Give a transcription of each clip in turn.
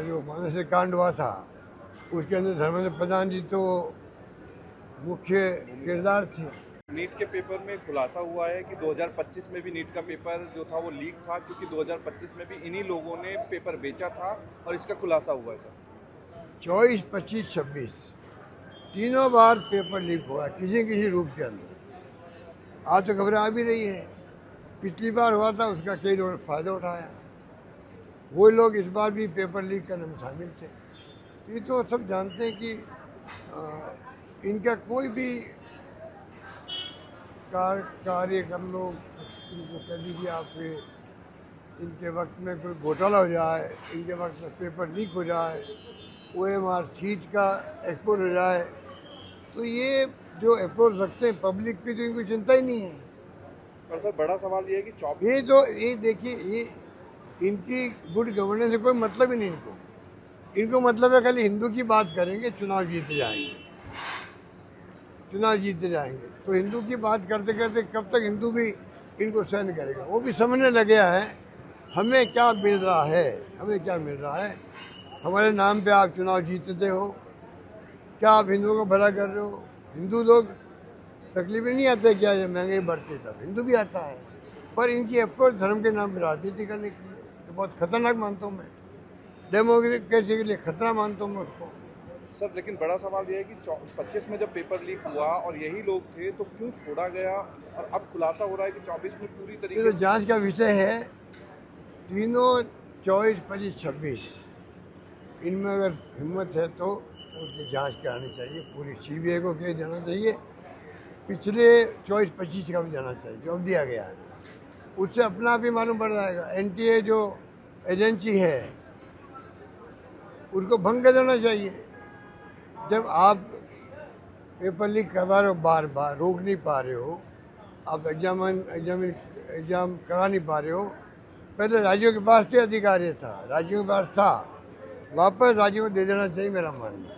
जो मानसिक कांड हुआ था उसके अंदर धर्मेंद्र प्रधान जी तो मुख्य किरदार थे। नीट के पेपर में खुलासा हुआ है कि 2025 में भी नीट का पेपर जो था वो लीक था, क्योंकि 2025 में भी इन्हीं लोगों ने पेपर बेचा था और इसका खुलासा हुआ है सर। 24, 25, 26 तीनों बार पेपर लीक हुआ है किसी किसी रूप के अंदर। आज तो खबरें आ भी रही है, पिछली बार हुआ था उसका कई लोगों ने फायदा उठाया। वो लोग इस बार भी पेपर लीक करने में शामिल थे। ये तो सब जानते हैं कि इनका कोई भी कार्य कर लो, इनको कह दीजिए आप, इनके वक्त में कोई घोटाला हो जाए, इनके वक्त में पेपर लीक हो जाए, OMR सीट का एक्सपोज हो जाए, तो ये जो अप्रोच रखते हैं पब्लिक की, तो इनको चिंता ही नहीं है। पर सर बड़ा सवाल ये है कि ये देखिए, ये इनकी गुड गवर्नेंस से कोई मतलब ही नहीं इनको मतलब है खाली हिंदू की बात करेंगे, चुनाव जीत जाएंगे। तो हिंदू की बात करते करते कब तक हिंदू भी इनको सहन करेगा। वो भी समझने लगे है हमें क्या मिल रहा है। हमारे नाम पे आप चुनाव जीतते हो, क्या आप हिंदुओं का भला कर रहे हो। हिंदू लोग तकलीफ नहीं आते क्या, जब महंगाई बढ़ती तब हिंदू भी आता है। पर इनकी अप्रोच धर्म के नाम पर राजनीति करने की है, बहुत खतरनाक मानता हूँ मैं। डेमोक्रेसी के लिए खतरा मानता हूँ मैं उसको। सर लेकिन बड़ा सवाल ये है कि 25 में जब पेपर लीक हुआ और यही लोग थे तो क्यों छोड़ा गया, और अब खुलासा हो रहा है कि 24 में पूरी ये तरीके तो जांच का विषय है। तीनों 24, 25, 26 इनमें अगर हिम्मत है तो उनकी जांच करानी चाहिए, पूरी CBI को केस देना चाहिए। पिछले 24, 25 का भी देना चाहिए जो अब दिया गया है। उससे अपना आप ही मालूम पड़ जाएगा। NTA जो एजेंसी है उसको भंग कर देना चाहिए। जब आप पेपर लीक करवा रहे हो, बार बार रोक नहीं पा रहे हो, आप एग्जाम करा नहीं पा रहे हो। पहले राज्यों के पास थे, अधिकारी था, राज्यों के पास था, वापस राज्यों को दे देना चाहिए, मेरा मानना है।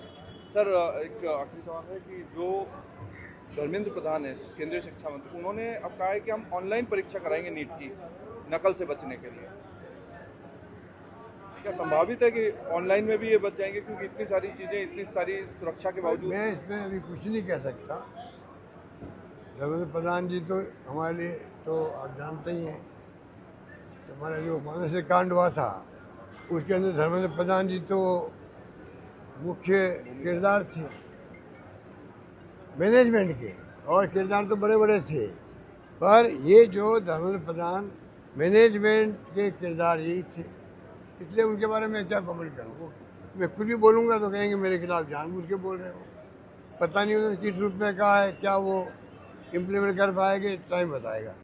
सर एक आखिरी सवाल है कि जो धर्मेंद्र प्रधान है केंद्रीय शिक्षा मंत्री, उन्होंने अब कहा है कि हम ऑनलाइन परीक्षा कराएंगे नीट की नकल से बचने के लिए। क्या संभावित है कि ऑनलाइन में भी ये बच जाएंगे, क्योंकि इतनी सारी चीजें, इतनी सारी सुरक्षा के बावजूद। मैं इसमें अभी कुछ नहीं कह सकता। धर्मेंद्र प्रधान जी तो हमारे लिए, तो आप जानते ही हैं, हमारा जो मानसिक कांड हुआ था उसके अंदर धर्मेंद्र प्रधान जी तो मुख्य किरदार थे मैनेजमेंट के, और किरदार तो बड़े बड़े थे। पर ये जो धर्मेंद्र प्रधान मैनेजमेंट के किरदार यही थे, इसलिए उनके बारे में क्या कमेंट करूँ। मैं कुछ भी बोलूँगा तो कहेंगे मेरे खिलाफ जानबूझ के बोल रहे हो। पता नहीं उन्होंने किस रूप में कहा है, क्या वो इम्प्लीमेंट कर पाएंगे, टाइम बताएगा।